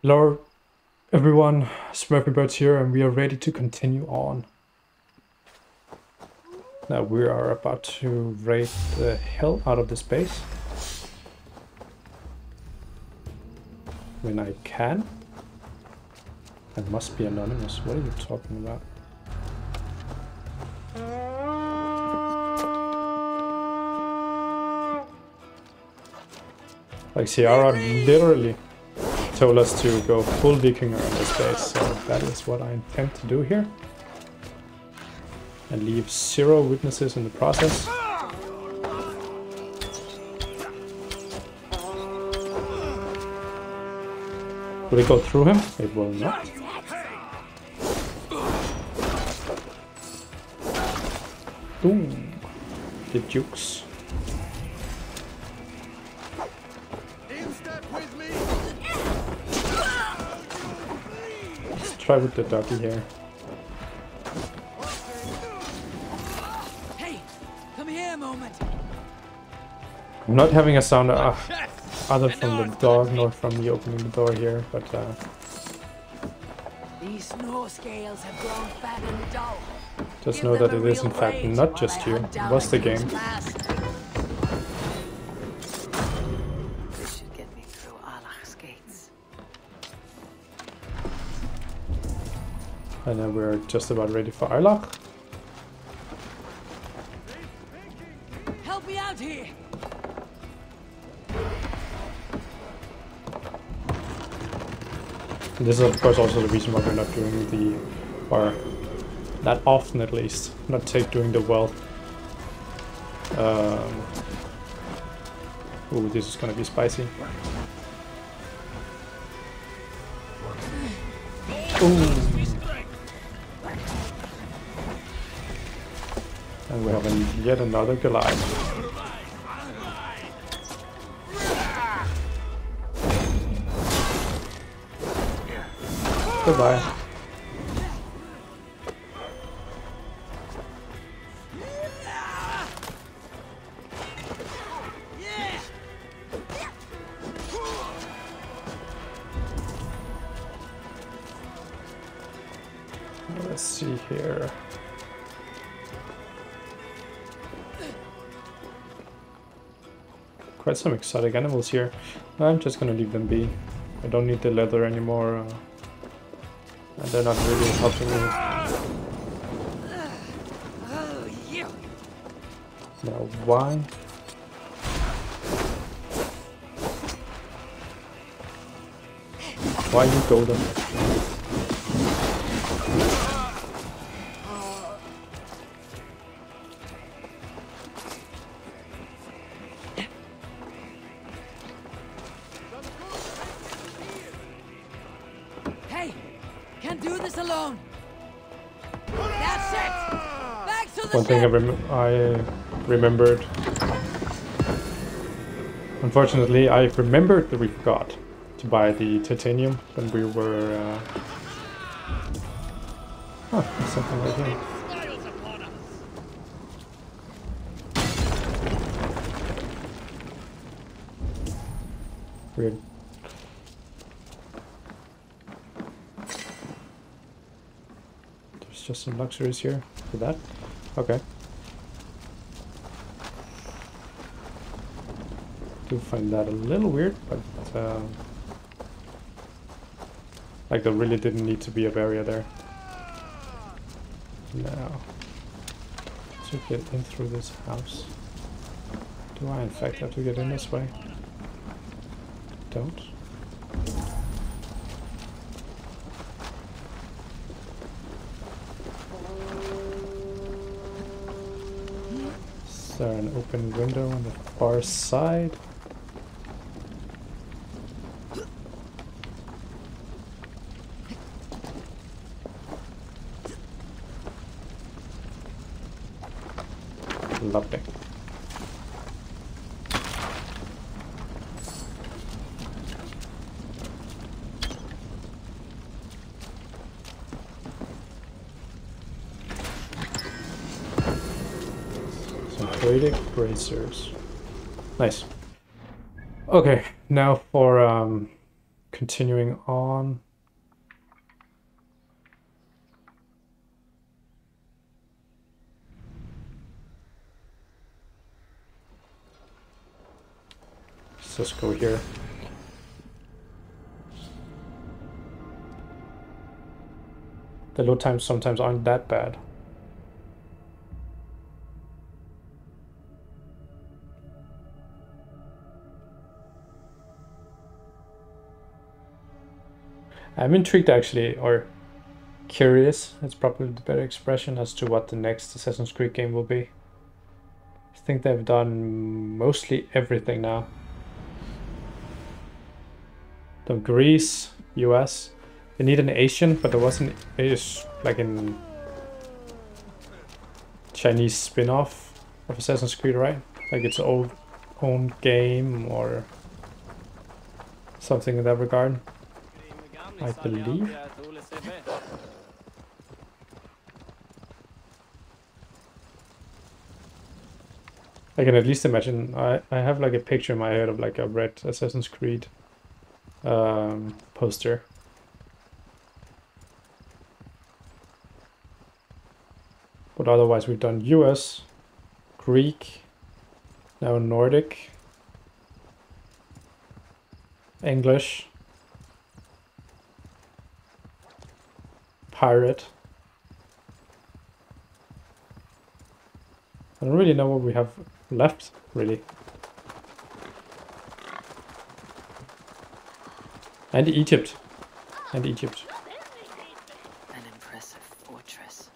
Hello everyone, Smurfy here, and we are ready to continue on. Now we are about to raid the hell out of this base. When I can. I must be anonymous. What are you talking about? Like Ciara literally told us to go full Vikinger on this base, so that is what I intend to do here. And leave 0 witnesses in the process. Will it go through him? It will not. Ooh, the jukes. Let's try with the doggy here. Hey, come here a moment. I'm not having a sound other from the dog nor from me opening the door here, but These snow scales have grown fat and dull. just know that it is in fact not just you. It was the game. This should get me through Allah's gates. And then we're just about ready for Arlach. Help me out here. And this is of course also the reason why we're not doing the, or not often at least, not doing the well. Ooh, this is gonna be spicy. Ooh. And we have yet another Goliath. Goodbye. Let's see here. Quite some exotic animals here. I'm just gonna leave them be. I don't need the leather anymore. And they're not really helping me. Now, why? Why you go there? One thing I remembered. Unfortunately, I remembered that we forgot to buy the titanium when we were. Oh, there's something right here. Weird. There's just some luxuries here for that. Okay. Do find that a little weird, but like there really didn't need to be a barrier there. Now, to get in through this house. Do I in fact have to get in this way? Don't. Is there an open window on the far side? Lovely. Druidic Bracers. Nice. Okay, now for continuing on. Let's just go here. The load times sometimes aren't that bad. I'm intrigued actually, or curious, that's probably the better expression, as to what the next Assassin's Creed game will be. I think they've done mostly everything now. Done Greece, US. They need an Asian, but there wasn't like in Chinese spin-off of Assassin's Creed, right? Like its own game or something in that regard, I believe. I can at least imagine. I have like a picture in my head of like a red Assassin's Creed poster. But otherwise we've done US, Greek, now Nordic, English, pirate. I don't really know what we have left, really. And Egypt. And Egypt. An impressive fortress.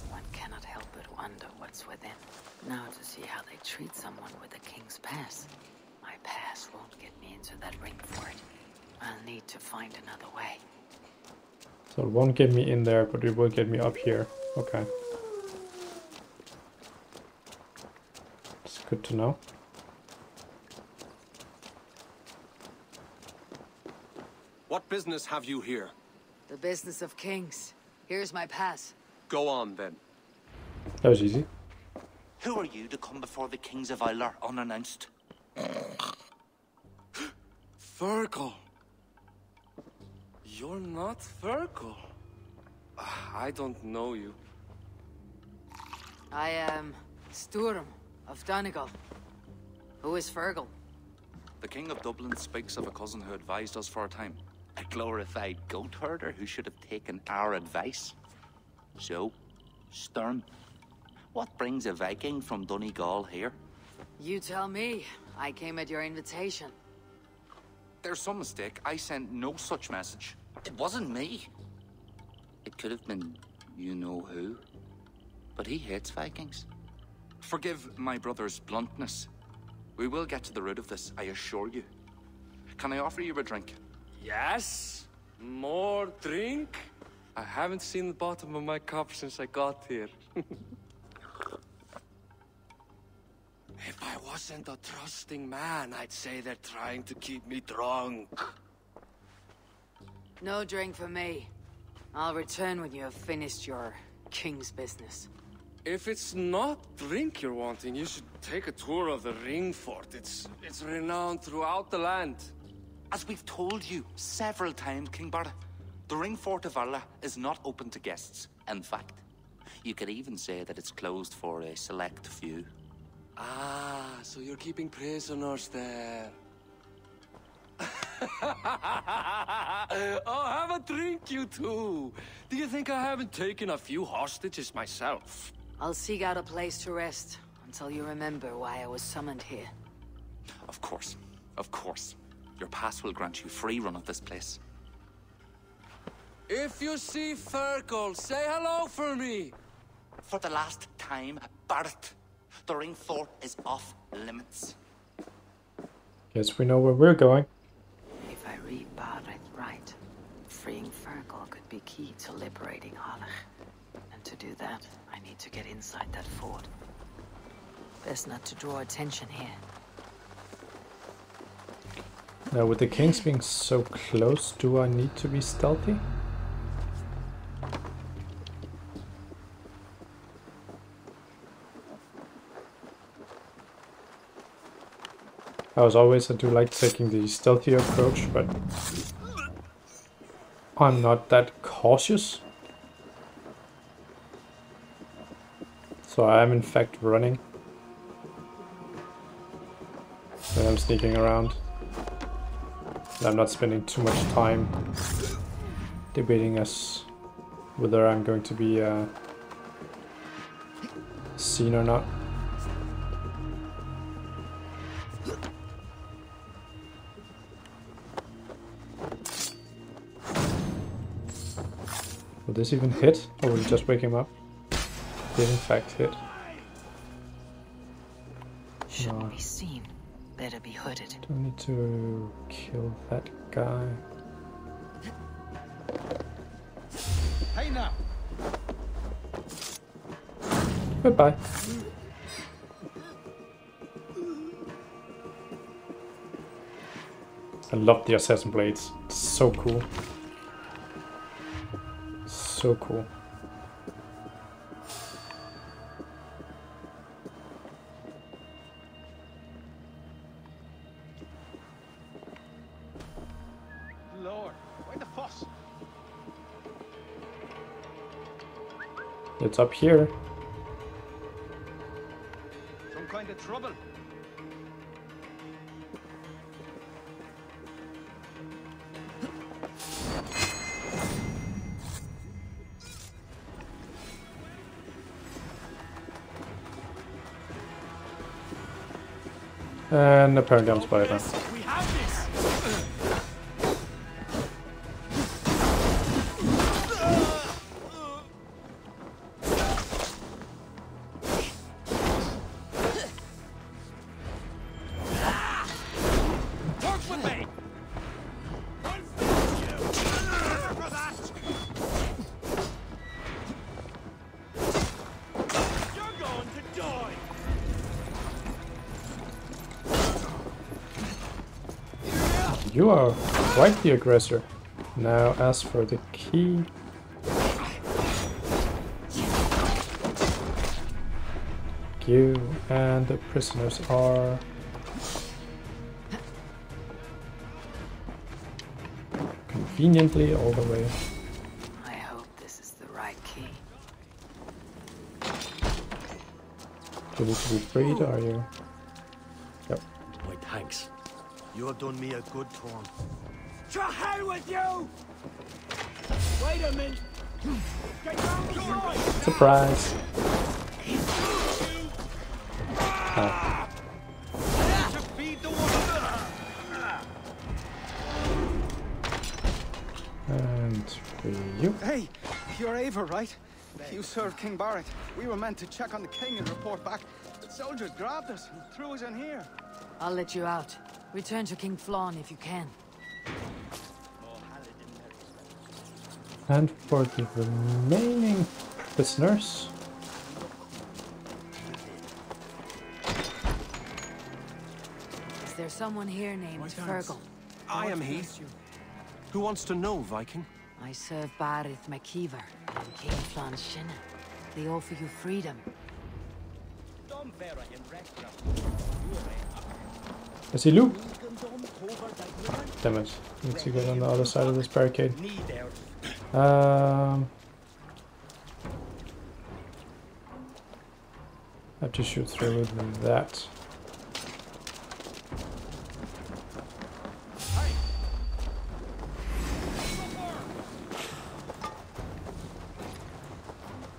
One cannot help but wonder what's within. Now to see how they treat someone with a king's pass. My pass won't get me into that ring fort. I'll need to find another way. So it won't get me in there, but it will get me up here. Okay. It's good to know. What business have you here? The business of kings. Here's my pass. Go on, then. That was easy. Who are you to come before the kings of Ilar unannounced? Fergal. You're not Fergal. I don't know you. I am Sturm of Donegal. Who is Fergal? The King of Dublin speaks of a cousin who advised us for a time. A glorified goat herder who should have taken our advice. So, Sturm, what brings a Viking from Donegal here? You tell me. I came at your invitation. There's some mistake. I sent no such message. It wasn't me. It could have been you-know-who. But he hates Vikings. Forgive my brother's bluntness. We will get to the root of this, I assure you. Can I offer you a drink? Yes? More drink? I haven't seen the bottom of my cup since I got here. If I wasn't a trusting man, I'd say they're trying to keep me drunk. No drink for me. I'll return when you have finished your king's business. If it's not drink you're wanting, you should take a tour of the ring fort. It's renowned throughout the land. As we've told you several times, King Barda, the ring fort of Valhalla is not open to guests. In fact, you could even say that it's closed for a select few. Ah, so you're keeping prisoners there. Oh, have a drink, you two. Do you think I haven't taken a few hostages myself? I'll seek out a place to rest until you remember why I was summoned here. Of course, of course. Your pass will grant you free run of this place. If you see Fergal, say hello for me. For the last time, Barret, the ring fort is off limits. Guess we know where we're going. If I read Barret right, freeing Fergal could be key to liberating Harlech. And to do that, I need to get inside that fort. Best not to draw attention here. Now, with the kings being so close, do I need to be stealthy? I do like taking the stealthy approach, but I'm not that cautious. So I am in fact running when I'm sneaking around. And I'm not spending too much time debating as whether I'm going to be seen or not. Will this even hit, or will it just wake him up? It did in fact hit. Shouldn't be seen. Better be hooded. Do I need to kill that guy? Hey now. Goodbye. I love the assassin blades. It's so cool. So cool. Lord, why the fuss? It's up here. Some kind of trouble. And apparently I'm spider. We have this. Work with me. You're going to die. You are quite the aggressor. Now as for the key. You and the prisoners are conveniently all the way. I hope this is the right key. Ready to be freed, are you? Yep. My thanks. You have done me a good turn. To hell with you! Wait a minute. Get down the side. Surprise! Ah, To feed the water. and for you. Hey, you're Ava, right? You served King Barrett. We were meant to check on the king and report back. The soldiers grabbed us and threw us in here. I'll let you out. Return to King Flawn if you can. And for the remaining prisoners. Is there someone here named Fergal? I am he. Who wants to know, Viking? I serve Barith McKeever and King Flawn Shinna. They offer you freedom. I see Luke. Damn it. Need to get on the other side of this barricade. Have to shoot through with that.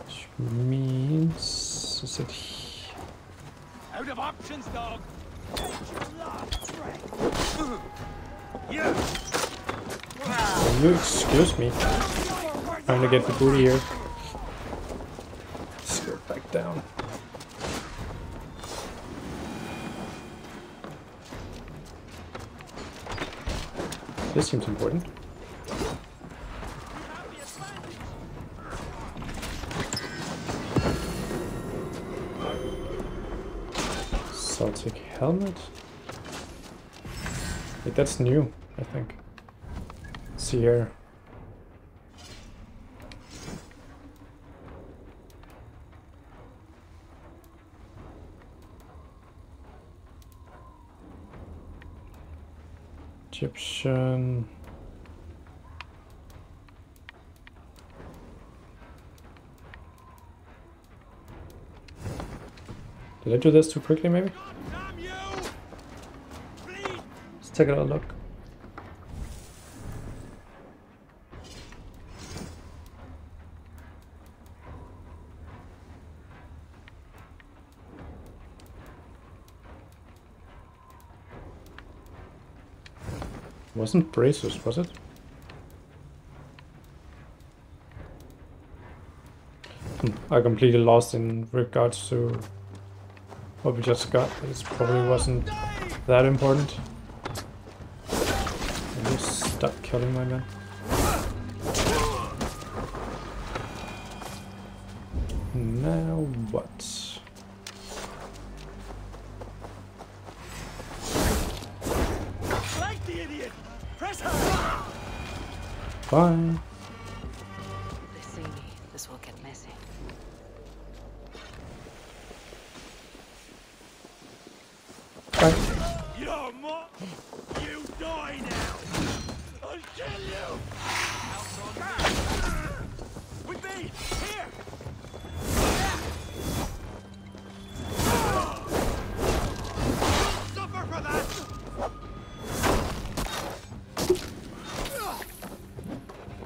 Which means is it Out of options, dog. Can you excuse me? Trying to get the booty here. Let's go back down. This seems important. Celtic Helmet. Wait, that's new, I think. Let's see here. Egyptian. Did I do this too quickly, maybe? Let's take a look. Wasn't Bracers, was it? I completely lost in regards to what we just got. It probably wasn't that important. I just stop killing my men. Now what? Like the idiot! Press her! Fine. They see me. This will get messy. Fine. You're more. You die now! I'll kill you! With me! Here! Suffer for that!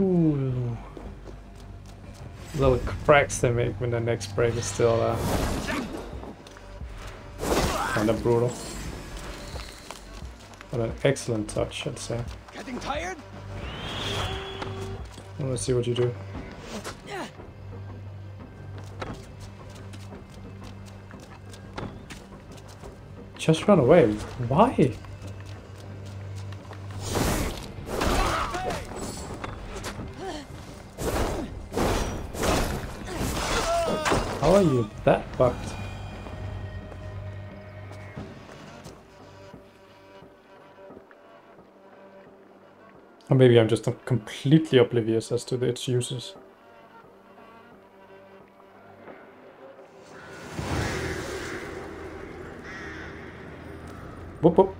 Ooh. Little cracks they make when the next break is still kind of brutal. But an excellent touch, I'd say. Getting tired? Well, let's see what you do. Just run away. Why? How are you that fucked? Or maybe I'm just completely oblivious as to its uses. Whoop whoop.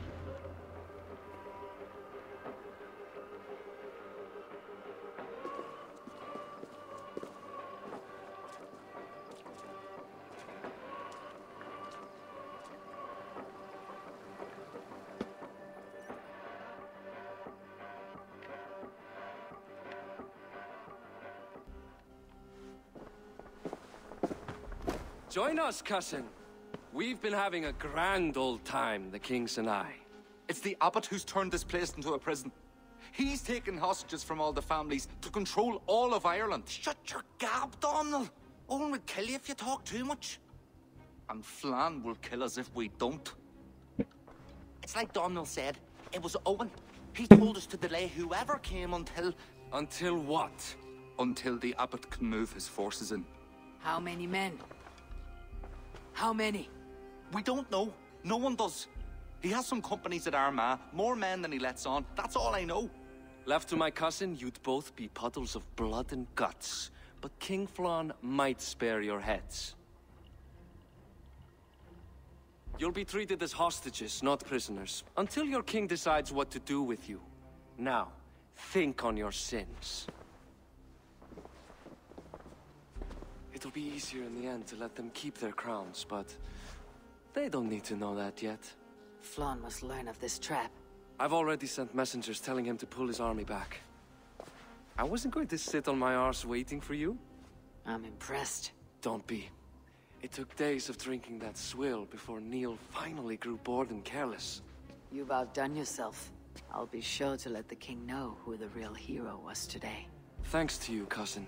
Join us, cousin. We've been having a grand old time, the kings and I. It's the abbot who's turned this place into a prison. He's taken hostages from all the families to control all of Ireland. Shut your gab, Domhnall. Owen would kill you if you talk too much. And Flan will kill us if we don't. It's like Domhnall said. It was Owen. He told us to delay whoever came until... Until what? Until the abbot can move his forces in. How many men? How many? We don't know. No one does. He has some companies at Armagh, more men than he lets on. That's all I know. Left to my cousin, you'd both be puddles of blood and guts. But King Flan might spare your heads. You'll be treated as hostages, not prisoners, until your king decides what to do with you. Now, think on your sins. It'll be easier in the end to let them keep their crowns, but they don't need to know that yet. Flan must learn of this trap. I've already sent messengers telling him to pull his army back. I wasn't going to sit on my arse waiting for you. I'm impressed. Don't be. It took days of drinking that swill before Neil finally grew bored and careless. You've outdone yourself. I'll be sure to let the king know who the real hero was today. Thanks to you, cousin.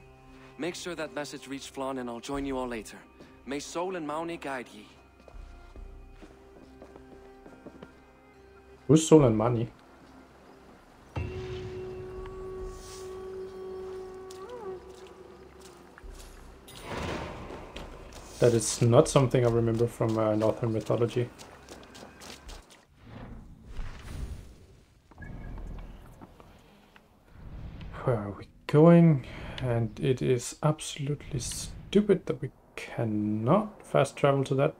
Make sure that message reached Flan and I'll join you all later. May Sol and Mauni guide ye. Who's Sol and Money? That is not something I remember from Northern mythology. Where are we going? And it is absolutely stupid that we cannot fast travel to that.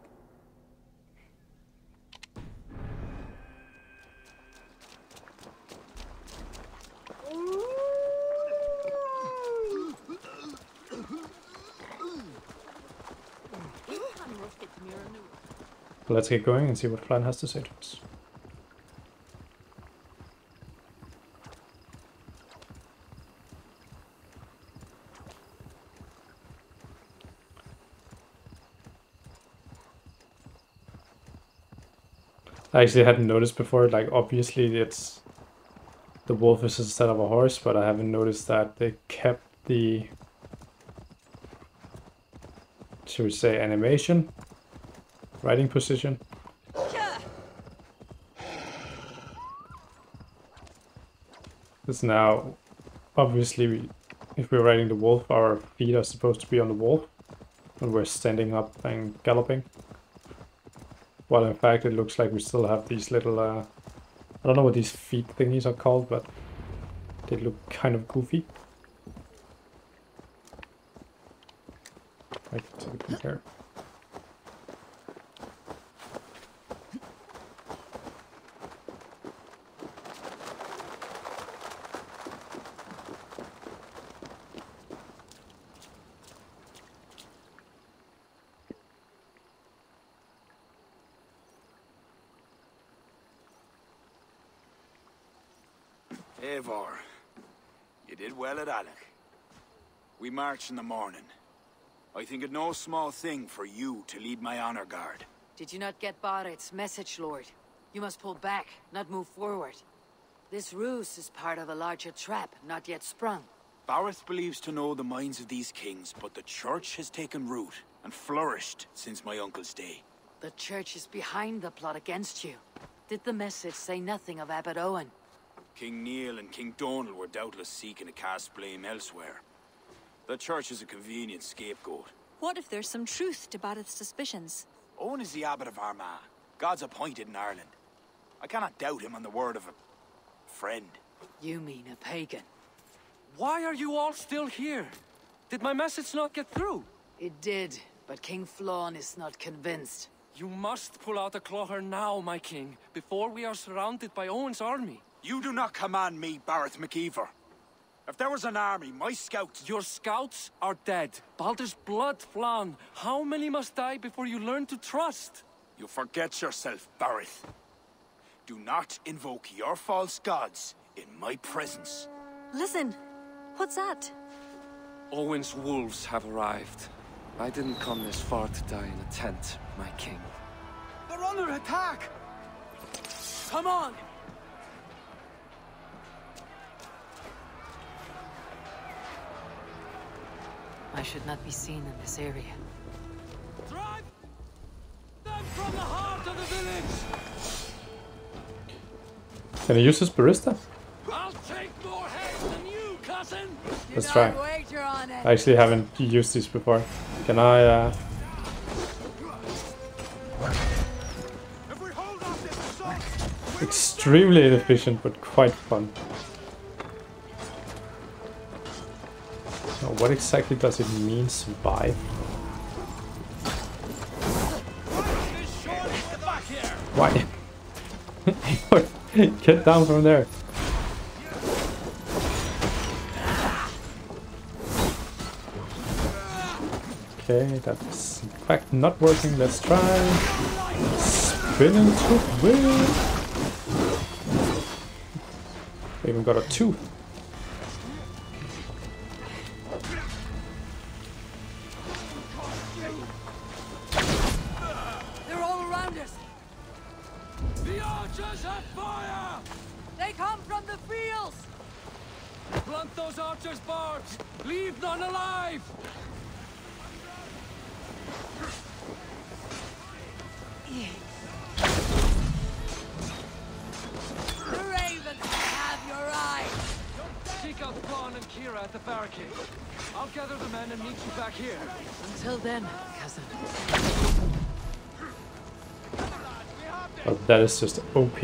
So let's get going and see what Clan has to say to us. I actually hadn't noticed before, like obviously it's the wolf is instead of a horse, but I haven't noticed that they kept the, should we say, animation, riding position. Because now, obviously, if we're riding the wolf, our feet are supposed to be on the wolf when we're standing up and galloping. While in fact it looks like we still have these little, I don't know what these feet thingies are called, but they look kind of goofy. I can take a compare. Eivor, you did well at Alec. We march in the morning. I think it no small thing for you to lead my honor guard. Did you not get Barrett's message, Lord? You must pull back, not move forward. This ruse is part of a larger trap, not yet sprung. Barrett believes to know the minds of these kings, but the church has taken root and flourished since my uncle's day. The church is behind the plot against you. Did the message say nothing of Abbot Owen? King Neil and King Donal were doubtless seeking to cast blame elsewhere. The church is a convenient scapegoat. What if there's some truth to Barrett's suspicions? Owen is the abbot of Armagh, God's appointed in Ireland. I cannot doubt him on the word of a friend. You mean a pagan? Why are you all still here? Did my message not get through? It did, but King Flann is not convinced. You must pull out the clawher now, my king, before we are surrounded by Owen's army. You do not command me, Barrett McKeever. If there was an army, my scouts... Your scouts are dead. Baldur's blood, Flann. How many must die before you learn to trust? You forget yourself, Barrett. Do not invoke your false gods in my presence. Listen, what's that? Owen's wolves have arrived. I didn't come this far to die in a tent, my king. They're under attack! Come on! I should not be seen in this area. Drive them from the heart of the village! Can I use this barista? I'll take more heads than you, cousin! Let's try. I actually haven't used these before. Can I, If we hold off this assault, extremely inefficient, but quite fun. Now, what exactly does it mean, survive? Why? Get down from there. Okay, that's in fact not working. Let's try. Spin into wheel. We even got a 2. They're all around us! The archers have fire! They come from the fields! Blunt those archers' barbs! Leave none alive! The ravens have your eyes! Seek out Thrawn and Kira at the barricade. I'll gather the men and meet you back here. Until then, cousin. Oh, that is just OP.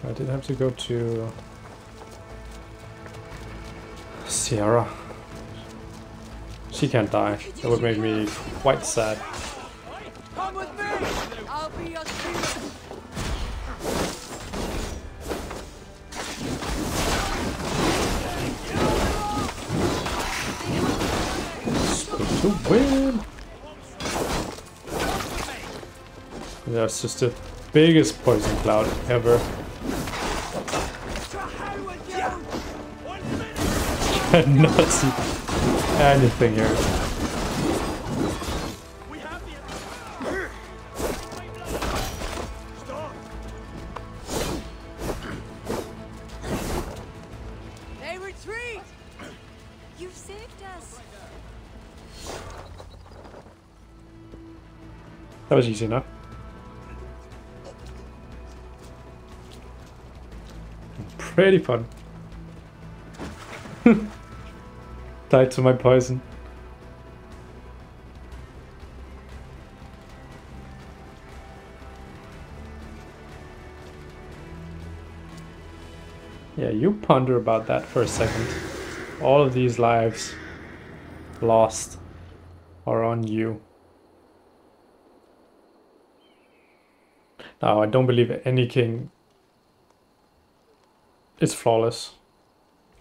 I did have to go to Sierra. She can't die. That would make me quite sad. Come with me! I'll be your shield! You win! That's just the biggest poison cloud ever. Cannot see anything here. They retreat! You've saved us. That was easy enough. Pretty fun. Died to my poison. Yeah, you ponder about that for a second. All of these lives lost are on you. Now, I don't believe any king is flawless.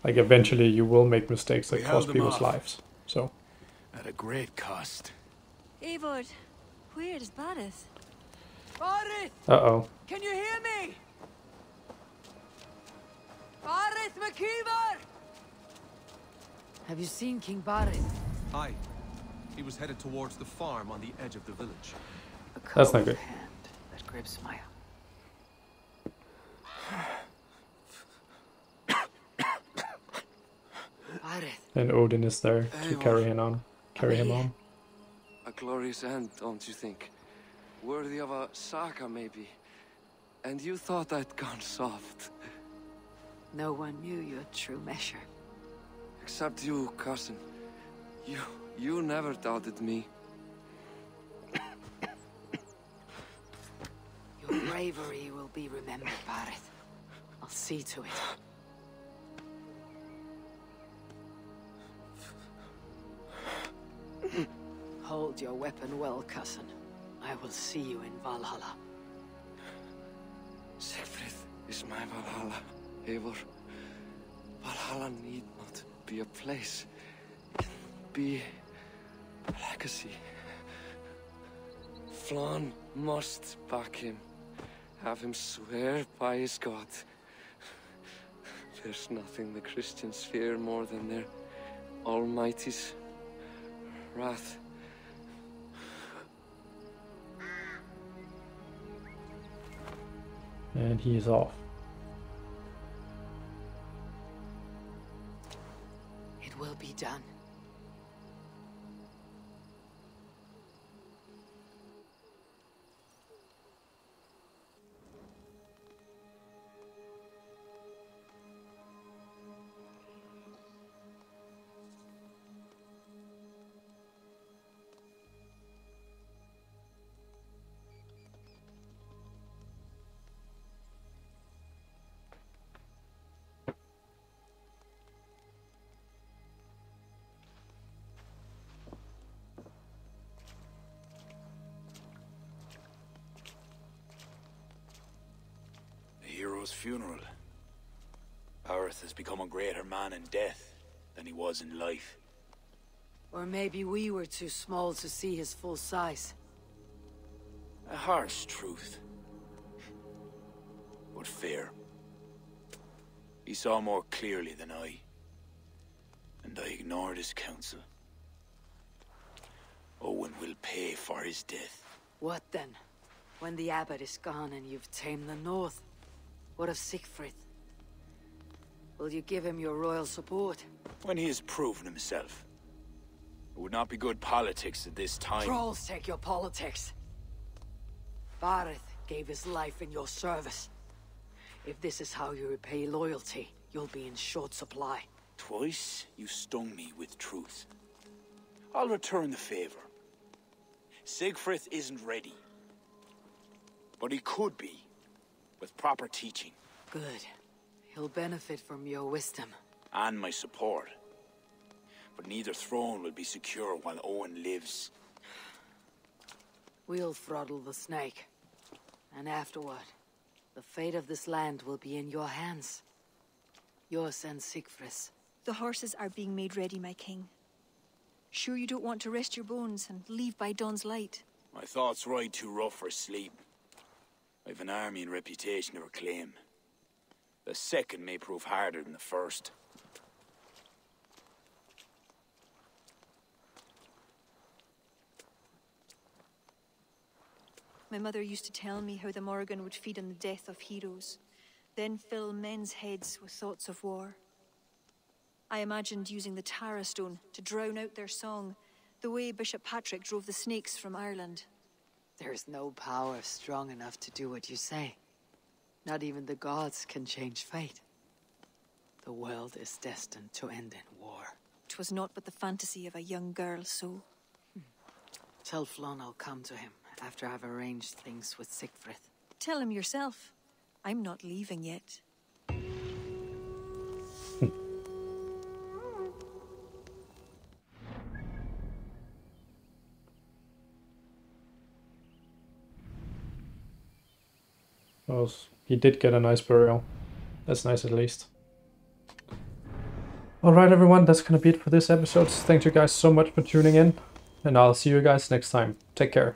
Like, eventually you will make mistakes that cost people's lives. So, At a great cost. Eivor, where is Barith? Barith! uh-oh. Can you hear me? Barith McKeever! Have you seen King Barith? Aye. He was headed towards the farm on the edge of the village. That's not good. Hand that grips my... Barith. And Odin is there to carry him on. A glorious end, don't you think? Worthy of a saga, maybe. And you thought I'd gone soft. No one knew your true measure. Except you, cousin. You never doubted me. Your bravery will be remembered, Barith. I'll see to it. Hold your weapon well, cousin. I will see you in Valhalla. Siegfried is my Valhalla, Eivor. Valhalla need not be a place. It can be a legacy. Flann must back him. Have him swear by his God. There's nothing the Christians fear more than their Almighty's wrath. And he is off. It will be done. Funeral. Barith has become a greater man in death than he was in life. Or maybe we were too small to see his full size. A harsh truth, but fair. He saw more clearly than I, and I ignored his counsel. Owen will pay for his death. What then? When the abbot is gone and you've tamed the north? What of Siegfried? Will you give him your royal support? When he has proven himself. It would not be good politics at this time. Trolls take your politics. Barith gave his life in your service. If this is how you repay loyalty, you'll be in short supply. Twice you stung me with truth. I'll return the favor. Siegfried isn't ready. But he could be. With proper teaching. Good. He'll benefit from your wisdom. And my support. But neither throne will be secure while Owen lives. We'll throttle the snake. And afterward, the fate of this land will be in your hands. Yours and Siegfried's. The horses are being made ready, my king. Sure you don't want to rest your bones and leave by dawn's light? My thoughts ride too rough for sleep. I've an army and reputation to reclaim. The second may prove harder than the first. My mother used to tell me how the Morrigan would feed on the death of heroes, then fill men's heads with thoughts of war. I imagined using the Tara Stone to drown out their song, the way Bishop Patrick drove the snakes from Ireland. There's no power strong enough to do what you say. Not even the gods can change fate. The world is destined to end in war. 'Twas not but the fantasy of a young girl's soul. Tell Flon I'll come to him after I've arranged things with Siegfried. Tell him yourself. I'm not leaving yet. Well, he did get a nice burial. That's nice at least. Alright everyone, that's gonna be it for this episode. Thank you guys so much for tuning in, and I'll see you guys next time. Take care.